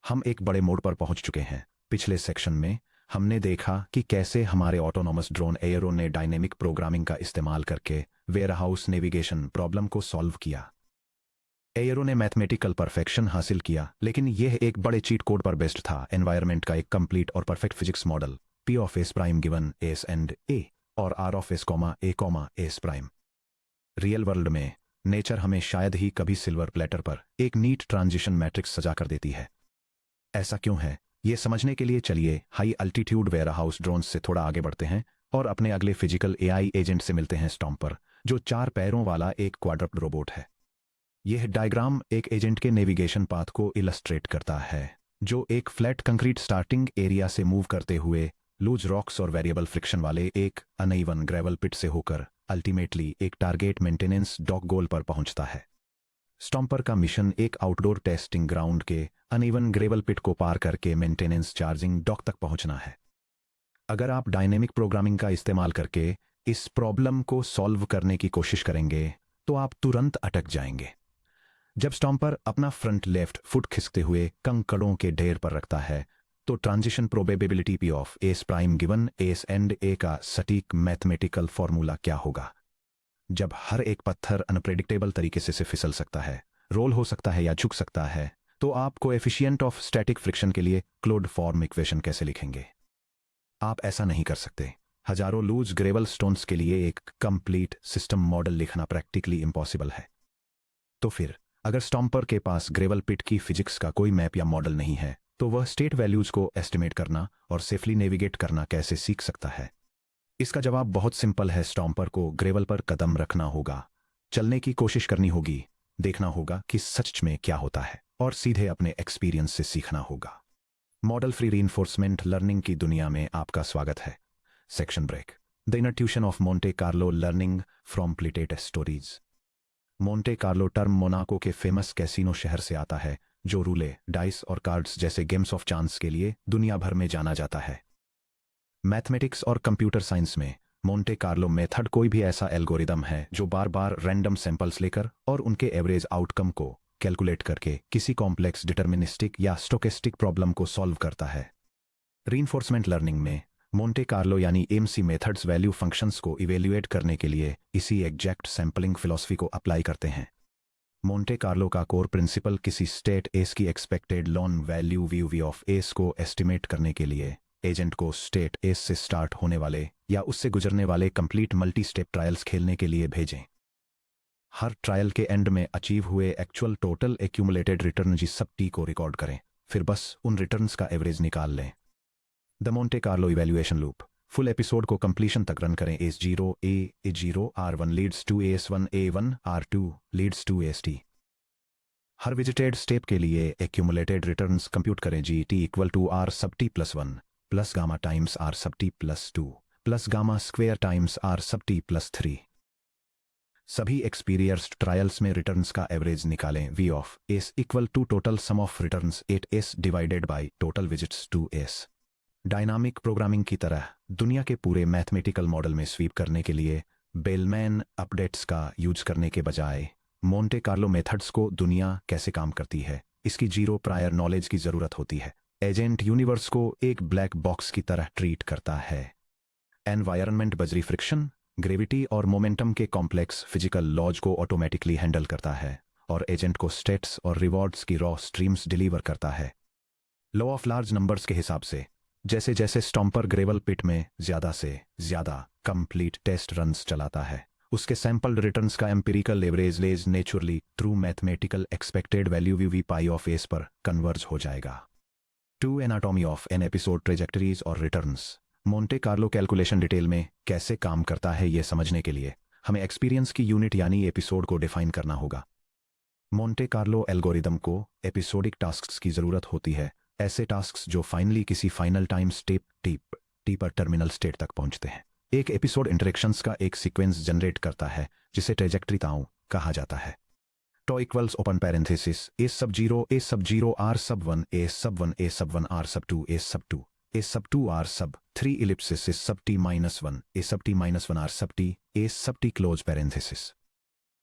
हम एक बड़े मोड़ पर पहुंच चुके हैं। पिछले सेक्शन में हमने देखा कि कैसे हमारे ऑटोनोमस ड्रोन एयरो ने डायनेमिक प्रोग्रामिंग का इस्तेमाल करके वेयरहाउस नेविगेशन प्रॉब्लम को सॉल्व किया। एयरो ने मैथमेटिकल परफेक्शन हासिल किया, लेकिन यह एक बड़े चीट कोड पर बेस्ड था। एनवायरनमेंट का एक कंप्लीट और perfect physics model, p of s prime given s and a और r of s comma s prime. Real world में नेचर हमें शायद ही कभी सिल्वर प्लेटर पर एक नीट ट्रांजिशन मैट्रिक्स सजा कर देती है। ऐसा क्यों है, ये समझने के लिए चलिए हाई अल्टीट्यूड वेयरहाउस ड्रोन से थोड़ा आगे बढ़ते हैं और अपने अगले फिजिकल एआई एजेंट से मिलते हैं, स्टॉम्पर, जो 4 पैरों वाला एक क्वाड्रप्ड रोबोट है। यह डायग्राम एक एजेंट के नेविगेशन पाथ को इलस्ट्रेट करता है, जो एक फ्लैट कंक्रीट स्टार्टिंग एरिया से मूव करते हुए लूज रॉक्स और वेरिएबल फ्रिक्शन वाले एक अनइवन ग्रेवल पिट से होकर अल्टीमेटली एक टारगेट मेंटेनेंस डॉक गोल पर पहुंचता है। स्टॉम्पर का मिशन एक आउटडोर टेस्टिंग ग्राउंड के अनइवन ग्रेवल पिट को पार करके मेंटेनेंस चार्जिंग डॉक तक पहुंचना है। अगर आप डायनेमिक प्रोग्रामिंग का इस्तेमाल करके इस प्रॉब्लम को सॉल्व करने की कोशिश करेंगे तो आप तुरंत अटक जाएंगे। जब स्टॉम्पर अपना फ्रंट लेफ्ट फुट खिसकते हुए कंकड़ों के ढेर पर रखता है, तो transition probability p of s prime given s and a का सटीक मैथमेटिकल फॉर्मूला क्या होगा। जब हर एक पत्थर अनप्रेडिक्टेबल तरीके से फिसल सकता है, रोल हो सकता है या झुक सकता है, तो आप कोएफिशिएंट ऑफ स्टैटिक फ्रिक्शन के लिए क्लोड फॉर्म इक्वेशन कैसे लिखेंगे? आप ऐसा नहीं कर सकते। हजारों लूज ग्रेवल स्टोन्स के लिए एक कंप्लीट सिस्टम मॉडल लिखना प्रैक्टिकली इम्पॉसिबल है। तो फिर अगर स्टॉम्पर के पास ग्रेवल पिट की फिजिक्स का कोई मैप या मॉडल नहीं है, तो वह स्टेट वैल्यूज को एस्टिमेट करना और सेफली नेविगेट करना कैसे सीख सकता है? इसका जवाब बहुत सिंपल है। स्टॉम्पर को ग्रेवल पर कदम रखना होगा, चलने की कोशिश करनी होगी, देखना होगा कि सच में क्या होता है, और सीधे अपने एक्सपीरियंस से सीखना होगा। मॉडल फ्री रीइंफोर्समेंट लर्निंग की दुनिया में आपका स्वागत है। Section break, the intuition of Monte Carlo learning from plated stories. Monte Carlo term Monaco के फेमस कैसीनो शहर से आता है, जो रूले, डाइस और कार्ड्स जैसे गेम्स ऑफ चांस के लिए दुनिया भर में जाना जाता है। मैथमेटिक्स और कंप्यूटर साइंस में मोंटे कार्लो मेथड कोई भी ऐसा एल्गोरिदम है जो बार बार रैंडम सैंपल्स लेकर और उनके एवरेज आउटकम को कैलकुलेट करके किसी कॉम्प्लेक्स डिटर्मिनिस्टिक या स्टोकेस्टिक प्रॉब्लम को सॉल्व करता है। रीइंफोर्समेंट लर्निंग में मोंटे कार्लो यानी एमसी मेथड्स वैल्यू फंक्शंस को इवेल्युएट करने के लिए इसी एग्जैक्ट सैंपलिंग फिलॉसफी को अप्लाई करते हैं। मोंटे कार्लो का कोर प्रिंसिपल किसी स्टेट एस की expected long value v of s को एस्टिमेट करने के लिए एजेंट को स्टेट एस से स्टार्ट होने वाले या उससे गुजरने वाले कंप्लीट मल्टी स्टेप ट्रायल्स खेलने के लिए भेजें। हर ट्रायल के एंड में अचीव हुए एक्चुअल टोटल एक्यूमुलेटेड रिटर्न जी सब टी को रिकॉर्ड करें, फिर बस उन रिटर्न्स का एवरेज निकाल लें। The Monte Carlo evaluation loop. Full episode को कंप्लीशन तक रन करें। एस0 ए0 R1 leads to s one A1 R2 leads to s t. हर विजिटेड स्टेप के लिए एक्यूमुलेटेड रिटर्न्स कंप्यूट करें। G t equal to r sub t plus 1 plus gamma times r sub t plus 2 plus gamma square times r sub t plus 3। सभी experienced trials में returns का average निकालें। V of s equal to total sum of returns 8s divided by total visits 2s। Dynamic programming की तरह दुनिया के पूरे mathematical model में स्वीप करने के लिए बेलमैन अपडेट्स का यूज करने के बजाय मोंटे कार्लो मेथड्स को दुनिया कैसे काम करती है इसकी जीरो प्रायर नॉलेज की जरूरत होती है। एजेंट यूनिवर्स को एक ब्लैक बॉक्स की तरह ट्रीट करता है। एनवायरनमेंट बजरी फ्रिक्शन, ग्रेविटी और मोमेंटम के कॉम्प्लेक्स फिजिकल लॉज को ऑटोमेटिकली हैंडल करता है और एजेंट को स्टेट्स और रिवॉर्ड्स की रॉ स्ट्रीम्स डिलीवर करता है। लॉ ऑफ लार्ज नंबर्स के हिसाब से जैसे जैसे स्टॉम्पर ग्रेवल पिट में ज्यादा से ज्यादा कंप्लीट टेस्ट रन्स चलाता है, उसके सैंपल्ड रिटर्न्स का empirical average lays naturally through mathematical expected value v pi of s पर कन्वर्ज हो जाएगा। Two anatomy of an episode trajectories और returns. Monte Carlo calculation detail में कैसे काम करता है ये समझने के लिए हमें एक्सपीरियंस की यूनिट यानी एपिसोड को डिफाइन करना होगा। मोंटे कार्लो एल्गोरिदम को एपिसोडिक टास्क्स की जरूरत होती है, ऐसे टास्क्स जो फाइनली किसी फाइनल टाइम स्टेप टी पर टर्मिनल स्टेट तक पहुंचते हैं। एक एपिसोड इंटरेक्शंस का एक सीक्वेंस जनरेट करता है जिसे ट्रेजेक्टरी ताऊ कहा जाता है। टॉ इक्वल्स ओपन पैरेंथेसिस ए सब 0 आर सब 1 ए सब 1 ए सब 1 आर सब 2 ए सब 2 ए सब 2 आर सब 3 इलिप्सिस इस सब टी माइनस 1 ए सब t minus 1 are sub T A सब टी क्लोज पैरेंथेसिस।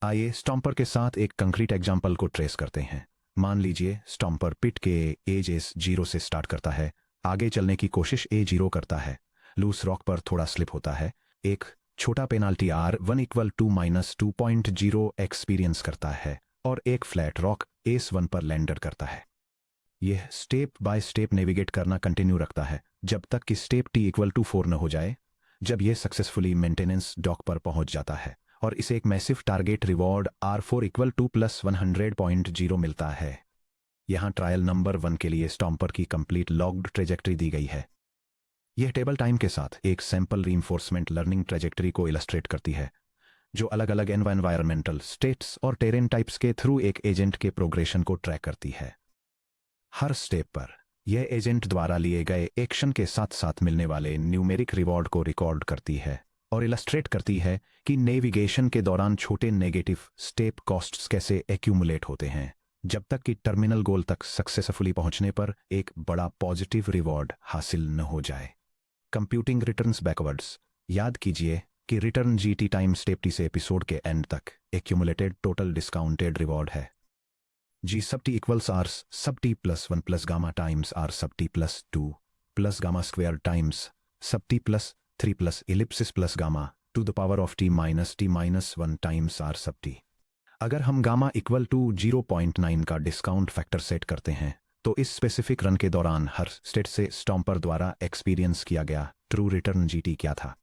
आइए स्टॉम्पर के साथ एक कंक्रीट एग्जाम्पल को ट्रेस करते हैं। मान लीजिए स्टॉम्पर पिट के एज एस 0 से स्टार्ट करता है, आगे चलने की कोशिश A0 करता है, लूस रॉक पर थोड़ा स्लिप होता है, एक छोटा penalty R1 equal to -2.0 experience करता है और एक फ्लैट रॉक S1 पर लैंडर करता है। यह स्टेप बाय स्टेप नेविगेट करना कंटिन्यू रखता है जब तक कि स्टेप T इक्वल टू 4 न हो जाए, जब यह सक्सेसफुली मेंटेनेंस डॉक पर पहुंच जाता है और इसे एक massive target reward R4 equal to +100.0 मिलता है। यहाँ ट्रायल नंबर 1 के लिए स्टॉम्पर की कंप्लीट लॉग्ड ट्रेजेक्टरी दी गई है। यह टेबल टाइम के साथ एक सैंपल रीइंफोर्समेंट लर्निंग ट्रेजेक्टरी को इलस्ट्रेट करती है, जो अलग अलग एनवायरमेंटल स्टेट्स और टेरेन टाइप्स के थ्रू एक एजेंट के प्रोग्रेशन को ट्रैक करती है। हर स्टेप पर यह एजेंट द्वारा लिए गए एक्शन के साथ साथ मिलने वाले न्यूमेरिक रिवॉर्ड को रिकॉर्ड करती है और इलस्ट्रेट करती है कि नेविगेशन के दौरान छोटे नेगेटिव स्टेप कॉस्ट्स कैसे एक्यूमुलेट होते हैं, जब तक कि टर्मिनल गोल तक सक्सेसफुली पहुंचने पर एक बड़ा पॉजिटिव रिवॉर्ड हासिल न हो जाए। Computing returns backwards. याद कीजिए कि return GT time step T से एपिसोड के एंड तक एक्यूमुलेटेड टोटल डिस्काउंटेड रिवॉर्ड है। G sub T equals R sub T plus 1 plus gamma times R sub T plus 2 plus gamma square times sub T plus 3 plus ellipsis plus gamma to the power of T minus 1 times R sub T। अगर हम gamma equal to 0.9 का discount factor set करते हैं तो इस specific run के दौरान हर state से स्टॉम्पर द्वारा एक्सपीरियंस किया गया ट्रू रिटर्न GT क्या था।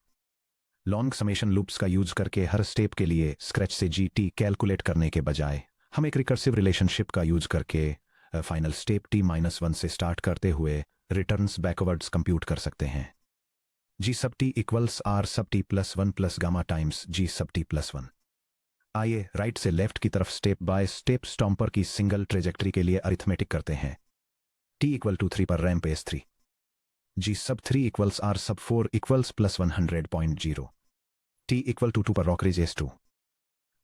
लॉन्ग समेशन लूप्स का यूज करके हर स्टेप के लिए स्क्रैच से GT कैलकुलेट करने के बजाय हम एक रिकर्सिव रिलेशनशिप का यूज करके फाइनल स्टेप T-1 से स्टार्ट करते हुए रिटर्न्स बैकवर्ड्स कंप्यूट कर सकते हैं। G sub T equals R sub T plus 1 plus gamma times G sub T plus 1। आइए राइट से लेफ्ट की तरफ स्टेप बाय स्टेप स्टॉम्पर की सिंगल ट्रेजेक्टरी के लिए अरिथमेटिक करते हैं। T इक्वल टू 3 पर ramp S3, G sub 3 equals R sub 4 equals +100.0, T equal to 2 पर रॉकरेज S2,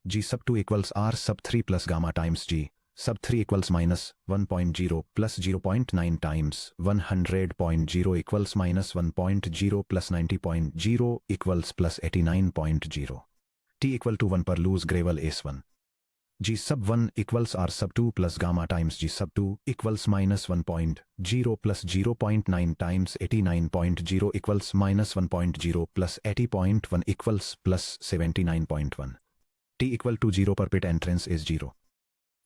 G sub 2 equals R sub 3 plus gamma times G sub 3 equals -1.0 plus 0.9 times 100.0 equals -1.0 plus 90.0 equals +89.0। T equal to 1 पर lose gravel S1, G sub 1 equals R sub 2 plus gamma times G sub 2 equals -1.0 plus 0.9 times 89.0 equals -1.0 plus 80.1 equals +79.1। T equal to 0 पर pit entrance is 0,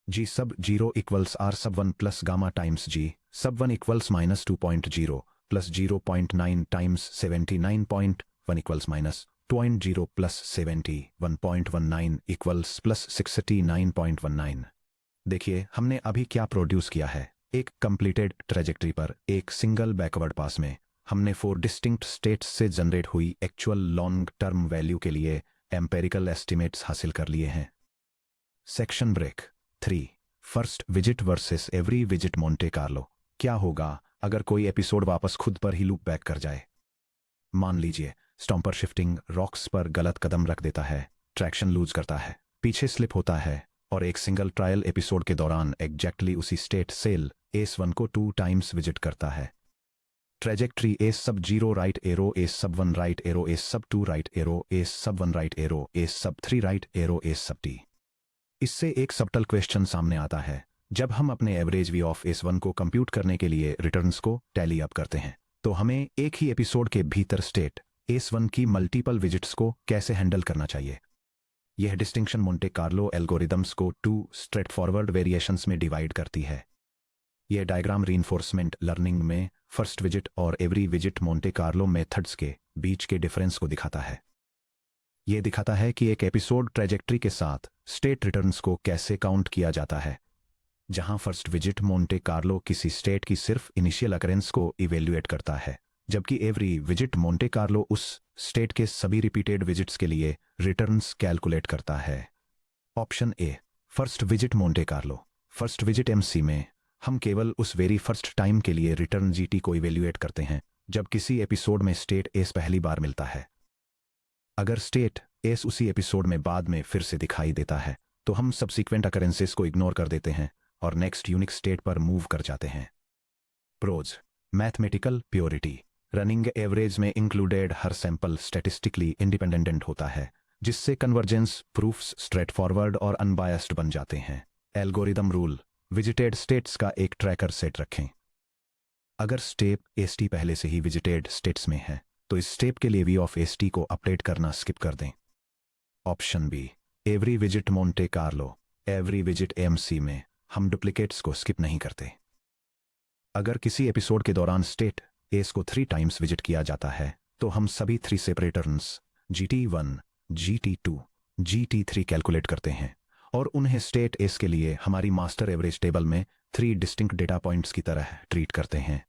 G sub 0 equals R sub 1 plus gamma times G sub 1 equals -2.0 plus 0.9 times 79.1 equals -0.0 plus 71.19 equals +69.19। देखिए हमने अभी क्या produce किया है। एक completed trajectory पर एक सिंगल बैकवर्ड पास में हमने 4 डिस्टिंक्ट स्टेट्स से जनरेट हुई एक्चुअल लॉन्ग टर्म वैल्यू के लिए एम्पेरिकल एस्टिमेट्स हासिल कर लिए हैं। Section break 3, first visit versus every visit Monte Carlo. क्या होगा अगर कोई एपिसोड वापस खुद पर ही लूप बैक कर जाए। मान लीजिए स्टॉम्पर शिफ्टिंग रॉक्स पर गलत कदम रख देता है, ट्रैक्शन लूज करता है, पीछे स्लिप होता है और एक सिंगल ट्रायल एपिसोड के दौरान एग्जैक्टली उसी स्टेट सेल S1 को 2 टाइम्स विजिट करता है। Trajectory S sub 0 right arrow S sub 1 right arrow S sub 2 right arrow S sub 1 right arrow S sub 3 right arrow S sub T। इससे एक subtle question सामने आता है। जब हम अपने एवरेज V ऑफ S1 को कंप्यूट करने के लिए रिटर्न्स को टैली अप करते हैं तो हमें एक ही एपिसोड के भीतर स्टेट S1 की मल्टीपल विजिट्स को कैसे हैंडल करना चाहिए। यह डिस्टिंक्शन मोंटे कार्लो एल्गोरिदम्स को 2 स्ट्रेट फॉरवर्ड वेरिएशंस में डिवाइड करती है। यह डायग्राम रीइंफोर्समेंट लर्निंग में फर्स्ट विजिट और every visit Monte Carlo methods के बीच के डिफरेंस को दिखाता है। यह दिखाता है कि एक एपिसोड ट्रेजेक्टरी के साथ स्टेट रिटर्न्स को कैसे काउंट किया जाता है, जहां फर्स्ट विजिट मोंटे कार्लो किसी स्टेट की सिर्फ इनिशियल अकरेंस को इवेल्युएट करता है, जबकि एवरी विजिट मोंटे कार्लो उस स्टेट के सभी रिपीटेड विजिट्स के लिए रिटर्न्स कैलकुलेट करता है। Option A, first visit Monte Carlo. First visit MC में हम केवल उस वेरी फर्स्ट टाइम के लिए रिटर्न GT को इवेल्युएट करते हैं जब किसी एपिसोड में स्टेट S पहली बार मिलता है। अगर स्टेट S उसी एपिसोड में बाद में फिर से दिखाई देता है तो हम सब्सिक्वेंट अकरेंसेस को इग्नोर कर देते हैं और नेक्स्ट यूनिक स्टेट पर मूव कर जाते हैं। Pros, mathematical purity. Running average में इंक्लूडेड हर सैंपल स्टैटिस्टिकली इंडिपेंडेंट होता है, जिससे कन्वर्जेंस प्रूफ्स स्ट्रेट फॉरवर्ड और अनबायस्ड बन जाते हैं। एल्गोरिदम रूल, विजिटेड स्टेट्स का एक ट्रैकर सेट रखें। अगर स्टेप एसटी पहले से ही विजिटेड स्टेट्स में है तो इस स्टेप के लिए वी ऑफ एसटी को अपडेट करना स्किप कर दें। Option b, every visit Monte Carlo, every visit MC में हम डुप्लीकेट्स को स्किप नहीं करते। अगर किसी एपिसोड के दौरान स्टेट एस को 3 टाइम्स विजिट किया जाता है तो हम सभी 3 separate turns GT1, GT2, GT3 calculate करते हैं और उन्हें स्टेट एस के लिए हमारी मास्टर एवरेज टेबल में 3 डिस्टिंक्ट डेटा पॉइंट्स की तरह ट्रीट करते हैं।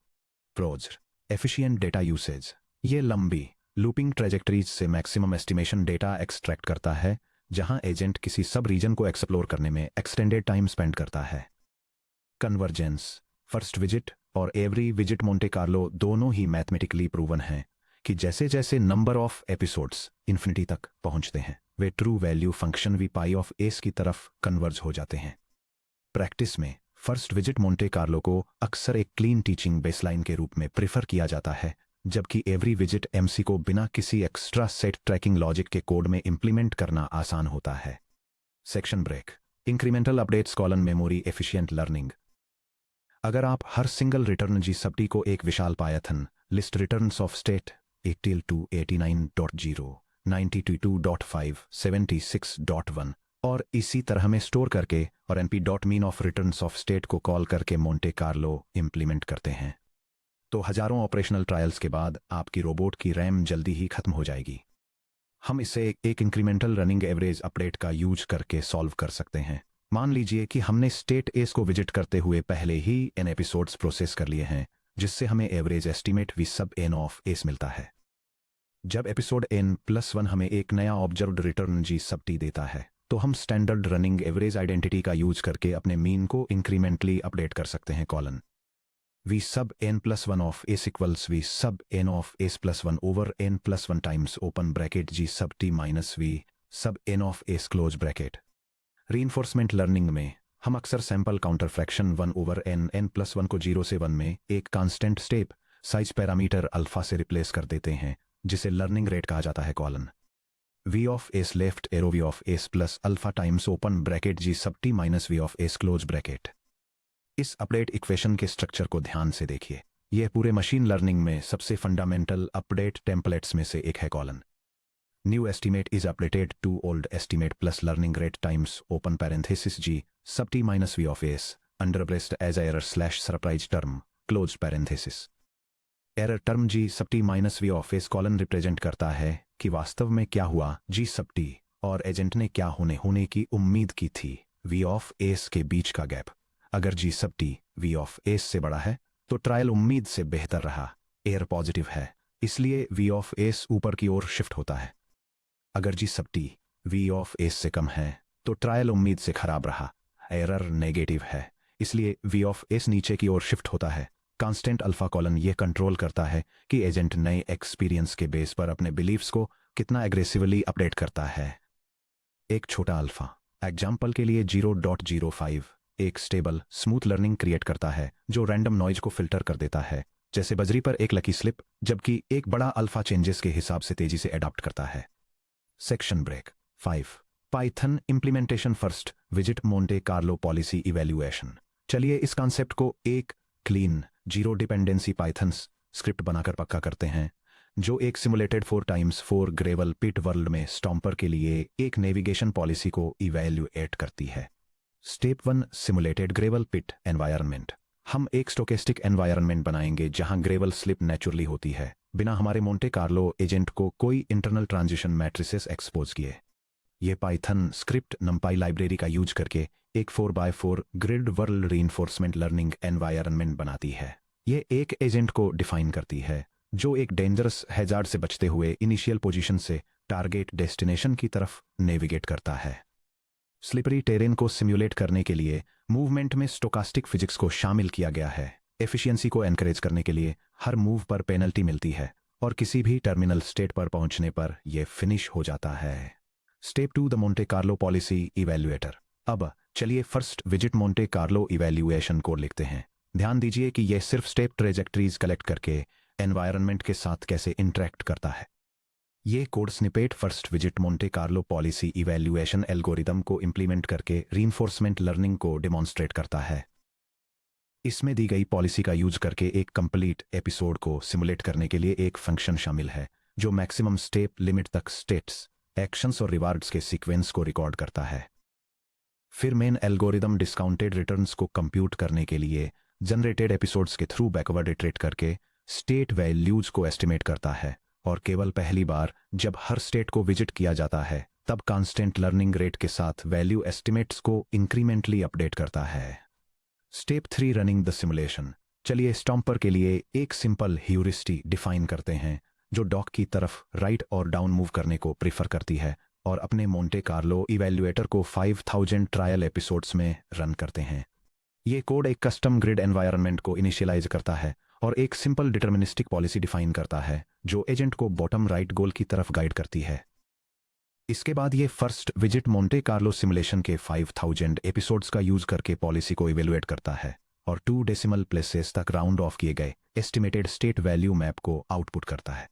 Pros, efficient data usage. ये लंबी लूपिंग ट्रेजेक्टरीज से मैक्सिमम एस्टिमेशन डेटा एक्सट्रैक्ट करता है जहां एजेंट किसी सब रीजन को एक्सप्लोर करने में एक्सटेंडेड टाइम स्पेंड करता है। कन्वर्जेंस, फर्स्ट विजिट और एवरी विजिट मोंटे कार्लो दोनों ही मैथमेटिकली प्रूवन हैं कि जैसे जैसे नंबर ऑफ एपिसोड्स इन्फिनिटी तक पहुंचते हैं वे true value function v pi of s की तरफ कन्वर्ज हो जाते हैं। प्रैक्टिस में फर्स्ट विजिट मोंटे कार्लो को अक्सर एक क्लीन टीचिंग बेसलाइन के रूप में प्रेफर किया जाता है, जबकि एवरी विजिट एमसी को बिना किसी एक्स्ट्रा सेट ट्रैकिंग लॉजिक के कोड में इंप्लीमेंट करना आसान होता है। Section break, incremental updates colon memory efficient learning. अगर आप हर सिंगल रिटर्न जी सबटी को एक विशाल Python list returns of state 8289.0, 92.5, 76.1 और इसी तरह में स्टोर करके और np.mean of returns of state को कॉल करके मोंटे कार्लो इंप्लीमेंट करते हैं तो हजारों ऑपरेशनल ट्रायल्स के बाद आपकी रोबोट की रैम जल्दी ही खत्म हो जाएगी। हम इसे एक इंक्रीमेंटल रनिंग एवरेज अपडेट का यूज करके सॉल्व कर सकते हैं। मान लीजिए कि हमने स्टेट एस को विजिट करते हुए पहले ही n एपिसोड्स प्रोसेस कर लिए हैं, जिससे हमें average estimate we sub n of S मिलता है। जब एपिसोड n+1 हमें एक नया ऑब्जर्व्ड रिटर्न जी सब टी देता है तो हम स्टैंडर्ड रनिंग एवरेज आइडेंटिटी का यूज करके अपने मीन को इंक्रीमेंटली अपडेट कर सकते हैं। Colon v sub n+1 of s equals v sub n of s +1 over n+1 times open bracket G sub t minus v sub n of s close bracket. Reinforcement learning में हम अक्सर sample counter fraction 1 over n+1 को 0 से 1 में एक constant step size parameter alpha से replace कर देते हैं, जिसे लर्निंग रेट कहा जाता है। Colon v of s left arrow v of s plus alpha times open bracket G sub t minus v of s close bracket. इस update equation के स्ट्रक्चर को ध्यान से देखिए, यह पूरे मशीन लर्निंग में सबसे फंडामेंटल अपडेट टेम्पलेट्स में से एक है। Colon new estimate is updated to old estimate plus learning rate times open parenthesis G sub t minus v of s under brace as error slash surprise term close parenthesis. Error term G sub t minus v of s colon represent करता है कि वास्तव में क्या हुआ जी sub T और agent ने क्या होने की उम्मीद की थी वी ऑफ एस के बीच का गैप। अगर जी sub T V of S से बड़ा है तो ट्रायल उम्मीद से बेहतर रहा, एयर पॉजिटिव है, इसलिए वी ऑफ एस ऊपर की ओर शिफ्ट होता है। अगर जी sub T V of S से कम है तो ट्रायल उम्मीद से खराब रहा, एरर नेगेटिव है, इसलिए वी ऑफ एस नीचे की ओर शिफ्ट होता है। कांस्टेंट अल्फा कॉलन यह कंट्रोल करता है कि एजेंट नए एक्सपीरियंस के बेस पर अपने बिलीफ्स को कितना एग्रेसिवली अपडेट करता है। एक छोटा अल्फा एग्जाम्पल के लिए 0.05 एक स्टेबल स्मूथ लर्निंग क्रिएट करता है जो रैंडम नॉइज को फिल्टर कर देता है, जैसे बजरी पर एक लकी स्लिप, जबकि एक बड़ा अल्फा चेंजेस के हिसाब से तेजी से अडॉप्ट करता है। Section break 5 Python implementation first visit Monte Carlo policy evaluation. चलिए इस कॉन्सेप्ट को एक clean zero dependency Python script बनाकर पक्का करते हैं, जो एक simulated 4x4 gravel pit world में स्टॉम्पर के लिए एक नेविगेशन पॉलिसी को इवैल्यूएट करती है। Step 1 simulated gravel pit environment. हम एक स्टोकेस्टिक एनवायरनमेंट बनाएंगे जहां ग्रेवल स्लिप नेचुरली होती है, बिना हमारे मोंटे कार्लो एजेंट को कोई इंटरनल ट्रांजिशन मैट्रिसेस एक्सपोज किए। ये पाइथन स्क्रिप्ट नंपाई लाइब्रेरी का यूज करके एक 4x4 grid world reinforcement learning environment बनाती है। ये एक एजेंट को डिफाइन करती है जो एक डेंजरस हैजार्ड से बचते हुए इनिशियल पोजीशन से टारगेट डेस्टिनेशन की तरफ नेविगेट करता है। स्लिपरी टेरेन को सिम्युलेट करने के लिए मूवमेंट में स्टोकास्टिक फिजिक्स को शामिल किया गया है। एफिशिएंसी को एनकरेज करने के लिए हर मूव पर पेनल्टी मिलती है और किसी भी टर्मिनल स्टेट पर पहुंचने पर यह फिनिश हो जाता है। Step 2 the Monte Carlo policy evaluator. अब चलिए first visit Monte Carlo evaluation code लिखते हैं। ध्यान दीजिए कि यह सिर्फ स्टेप ट्रेजेक्टरीज कलेक्ट करके एनवायरनमेंट के साथ कैसे इंटरेक्ट करता है। यह code snippet first visit Monte Carlo policy evaluation algorithm को इंप्लीमेंट करके रीइंफोर्समेंट लर्निंग को डेमोन्स्ट्रेट करता है। इसमें दी गई पॉलिसी का यूज करके एक कंप्लीट एपिसोड को सिमुलेट करने के लिए एक फंक्शन शामिल है जो मैक्सिमम स्टेप लिमिट तक स्टेट्स, एक्शंस और रिवार्ड्स के सीक्वेंस को रिकॉर्ड करता है। फिर मेन एल्गोरिदम डिस्काउंटेड रिटर्न्स को कंप्यूट करने के लिए जनरेटेड एपिसोड्स के थ्रू बैकवर्ड इटरेट करके स्टेट वैल्यूज को एस्टिमेट करता है, और केवल पहली बार जब हर स्टेट को विजिट किया जाता है तब कांस्टेंट लर्निंग रेट के साथ वैल्यू एस्टिमेट्स को इंक्रीमेंटली अपडेट करता है। Step 3 running the simulation. चलिए स्टॉम्पर के लिए एक सिंपल ह्यूरिस्टिक डिफाइन करते हैं जो डॉक की तरफ राइट और डाउन मूव करने को प्रिफर करती है और अपने मोंटे कार्लो इवैल्यूएटर को 5000 ट्रायल एपिसोड्स में रन करते हैं। ये कोड एक कस्टम ग्रिड एनवायरनमेंट को इनिशियलाइज करता है और एक सिंपल डिटर्मिनिस्टिक पॉलिसी डिफाइन करता है जो एजेंट को बॉटम राइट गोल की तरफ गाइड करती है। इसके बाद ये first visit Monte Carlo simulation के 5000 एपिसोड्स का यूज करके पॉलिसी को इवेलुएट करता है और 2 डेसिमल प्लेसेस तक राउंड ऑफ किए गए एस्टिमेटेड स्टेट वैल्यू मैप को आउटपुट करता है।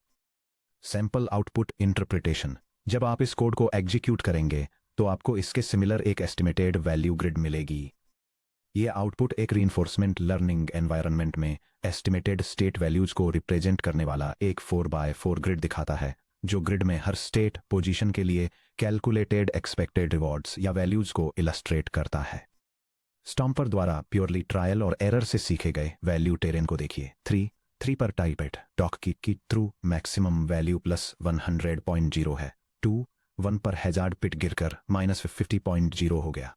Sample output interpretation. जब आप इस कोड को एग्जीक्यूट करेंगे तो आपको इसके सिमिलर एक एस्टिमेटेड वैल्यू ग्रिड मिलेगी। ये आउटपुट एक रीइंफोर्समेंट लर्निंग एनवायरनमेंट में एस्टिमेटेड स्टेट वैल्यूज को रिप्रेजेंट करने वाला एक 4x4 ग्रिड दिखाता है, जो ग्रिड में हर स्टेट पोजीशन के लिए कैलकुलेटेड एक्सपेक्टेड रिवॉर्ड्स या वैल्यूज को इलस्ट्रेट करता है। स्टॉम्पर द्वारा प्योरली ट्रायल और एरर से सीखे गए वैल्यू टेरेन को देखिए। 3 पर टाइप इट डॉक की थ्रू मैक्सिमम वैल्यू प्लस 100.0 है। 1 पर हैजार्ड पिट गिरकर -50.0 हो गया।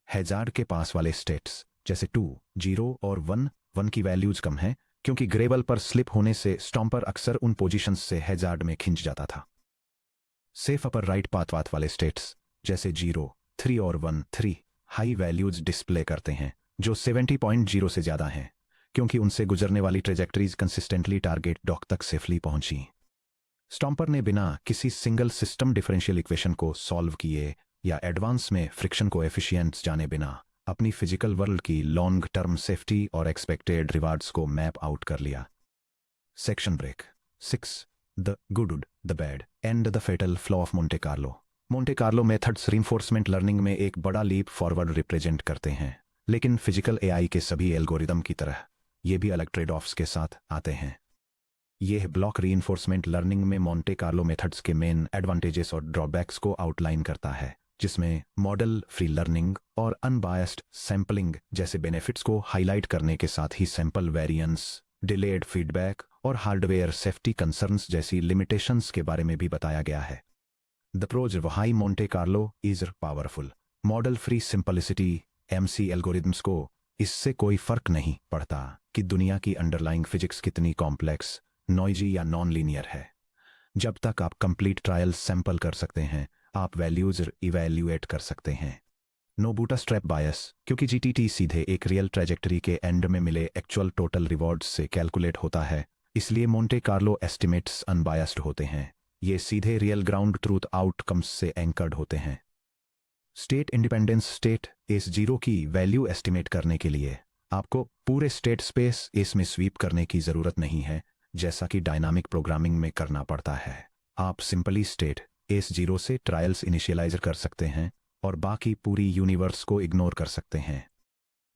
हैजार्ड के पास वाले स्टेट्स जैसे 2, 0 और 1 की वैल्यूज कम है क्योंकि ग्रेबल पर स्लिप होने से स्टॉम्पर अक्सर उन पोजीशंस से हैजार्ड में खिंच जाता था। सेफ अपर राइट पाथ वाले स्टेट्स जैसे 0, 3 और 3 हाई वैल्यूज डिस्प्ले करते हैं जो 70.0 से ज्यादा हैं क्योंकि उनसे गुजरने वाली ट्रेजेक्टरीज कंसिस्टेंटली टारगेट डॉक तक सेफली पहुंची। स्टॉम्पर ने बिना किसी सिंगल सिस्टम डिफरेंशियल इक्वेशन को सॉल्व किए या एडवांस में फ्रिक्शन कोएफिशिएंट्स जाने बिना अपनी फिजिकल वर्ल्ड की लॉन्ग टर्म सेफ्टी और एक्सपेक्टेड रिवार्ड्स को मैप आउट कर लिया। Section break 6 the good, the bad and the fatal flaw of Monte Carlo. Monte Carlo methods reinforcement learning में एक बड़ा लीप फॉरवर्ड रिप्रेजेंट करते हैं, लेकिन फिजिकल एआई के सभी एल्गोरिदम की तरह ये भी अलग ट्रेड ऑफ्स के साथ आते हैं। यह ब्लॉक रीइंफोर्समेंट लर्निंग में मोंटे कार्लो मेथड्स के मेन एडवांटेजेस और ड्रॉबैक्स को आउटलाइन करता है, जिसमें मॉडल फ्री लर्निंग और अनबायस्ड सैंपलिंग जैसे बेनिफिट्स को हाईलाइट करने के साथ ही सैंपल वेरिएंस, डिलेड फीडबैक और हार्डवेयर सेफ्टी कंसर्न्स जैसी लिमिटेशंस के बारे में भी बताया गया है। The pros why Monte Carlo is powerful model free simplicity MC algorithms को इससे कोई फर्क नहीं पड़ता कि दुनिया की अंडरलाइंग फिजिक्स कितनी कॉम्प्लेक्स, नॉइजी या नॉन लीनियर है। जब तक आप कंप्लीट ट्रायल सैंपल कर सकते हैं आप वैल्यूज इवैल्यूएट कर सकते हैं। नो बूटस्ट्रैप बायस, क्योंकि जीटीटी सीधे एक रियल ट्रैजेक्टरी के एंड में मिले एक्चुअल टोटल रिवॉर्ड्स से कैलकुलेट होता है, इसलिए मोंटे कार्लो एस्टिमेट्स अनबायस्ड होते हैं। ये सीधे रियल ग्राउंड ट्रूथ आउटकम्स से एंकर्ड होते हैं। State independence. स्टेट एस 0 की वैल्यू एस्टिमेट करने के लिए आपको पूरे स्टेट स्पेस एस में स्वीप करने की जरूरत नहीं है, जैसा कि डायनामिक प्रोग्रामिंग में करना पड़ता है। आप सिंपली स्टेट एस 0 से ट्रायल्स इनिशियलाइज कर सकते हैं और बाकी पूरी यूनिवर्स को इग्नोर कर सकते हैं।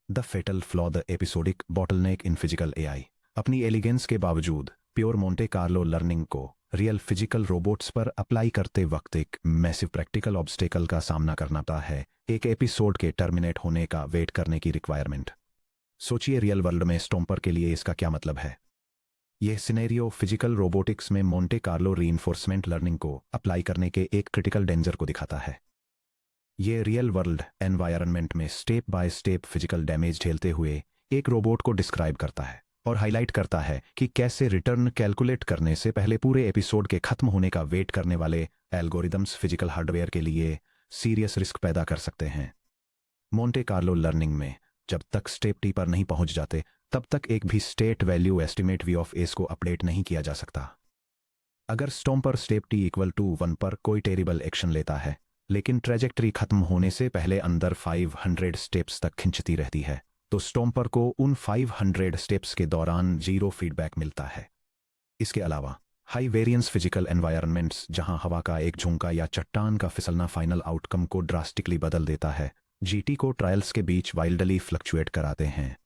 The fatal flaw, the episodic bottleneck in physical AI. अपनी एलिगेंस के बावजूद प्योर मोंटे कार्लो लर्निंग को रियल फिजिकल रोबोट्स पर अप्लाई करते वक्त एक मैसिव प्रैक्टिकल ऑब्स्टेकल का सामना करना पड़ता है, एक एपिसोड के टर्मिनेट होने का वेट करने की रिक्वायरमेंट। सोचिए रियल वर्ल्ड में स्टॉम्पर के लिए इसका क्या मतलब है। यह सिनेरियो फिजिकल रोबोटिक्स में मोंटे कार्लो रीइंफोर्समेंट लर्निंग को अप्लाई करने के एक क्रिटिकल डेंजर को दिखाता है। यह रियल वर्ल्ड एनवायरनमेंट में step by step physical damage झेलते हुए एक रोबोट को डिस्क्राइब करता है और हाईलाइट करता है कि कैसे रिटर्न कैलकुलेट करने से पहले पूरे एपिसोड के खत्म होने का वेट करने वाले एल्गोरिदम्स फिजिकल हार्डवेयर के लिए सीरियस रिस्क पैदा कर सकते हैं। मोंटे कार्लो लर्निंग में जब तक स्टेप टी पर नहीं पहुंच जाते तब तक एक भी state value estimate v of s को अपडेट नहीं किया जा सकता। अगर Stomper step t equal to 1 पर कोई टेरिबल एक्शन लेता है लेकिन ट्रेजेक्टरी खत्म होने से पहले अंदर 500 स्टेप्स तक खिंचती रहती है, तो स्टॉम्पर को उन 500 स्टेप्स के दौरान 0 फीडबैक मिलता है। इसके अलावा हाई वेरिएंस फिजिकल एनवायरनमेंट्स जहां हवा का एक झोंका या चट्टान का फिसलना फाइनल आउटकम को ड्रास्टिकली बदल देता है, जीटी को ट्रायल्स के बीच वाइल्डली फ्लक्चुएट कराते हैं।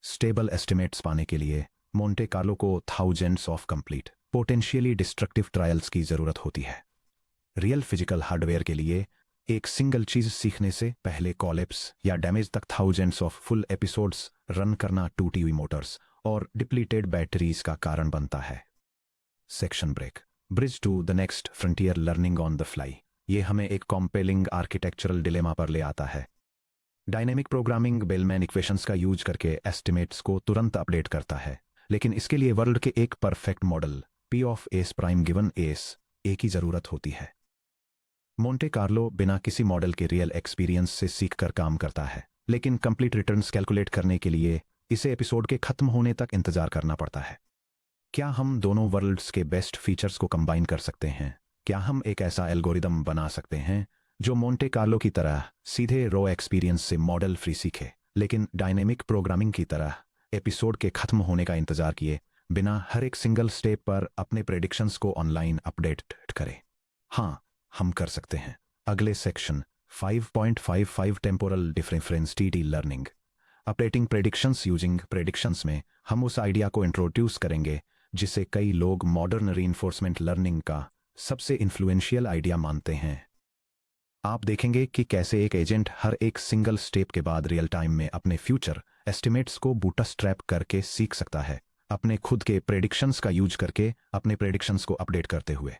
स्टेबल एस्टिमेट्स पाने के लिए मोंटे कार्लो को thousands of complete potentially destructive trials की ज़रूरत होती है। रियल फिजिकल हार्डवेयर के लिए एक सिंगल चीज सीखने से पहले कॉलेप्स या डैमेज तक thousands of full episodes run करना टूटी हुई मोटर्स और डिप्लीटेड बैटरीज का कारण बनता है। Section break, bridge to the next frontier, learning on the fly. ये हमें एक कॉम्पेलिंग आर्किटेक्चरल डिलेमा पर ले आता है। डायनेमिक प्रोग्रामिंग बेलमैन इक्वेशंस का यूज करके एस्टिमेट्स को तुरंत अपडेट करता है, लेकिन इसके लिए वर्ल्ड के एक perfect model p of s prime given S A की जरूरत होती है। मोंटे कार्लो बिना किसी मॉडल के रियल एक्सपीरियंस से सीखकर काम करता है, लेकिन कंप्लीट रिटर्न्स कैलकुलेट करने के लिए इसे एपिसोड के खत्म होने तक इंतजार करना पड़ता है। क्या हम दोनों वर्ल्ड्स के बेस्ट फीचर्स को कंबाइन कर सकते हैं? क्या हम एक ऐसा एल्गोरिदम बना सकते हैं जो मोंटे कार्लो की तरह सीधे रो एक्सपीरियंस से मॉडल फ्री सीखे, लेकिन डायनेमिक प्रोग्रामिंग की तरह एपिसोड के खत्म होने का इंतजार किए बिना हर एक सिंगल स्टेप पर अपने प्रेडिक्शंस को ऑनलाइन अपडेट करे? हाँ, हम कर सकते हैं। अगले section 5.55 temporal difference TD learning, updating predictions using predictions में हम उस आइडिया को इंट्रोड्यूस करेंगे जिसे कई लोग मॉडर्न रीइंफोर्समेंट लर्निंग का सबसे इन्फ्लुएंशियल आइडिया मानते हैं। आप देखेंगे कि कैसे एक एजेंट हर एक सिंगल स्टेप के बाद रियल टाइम में अपने फ्यूचर एस्टिमेट्स को बूटस्ट्रैप करके सीख सकता है, अपने खुद के प्रेडिक्शंस का यूज करके अपने प्रेडिक्शंस को अपडेट करते हुए।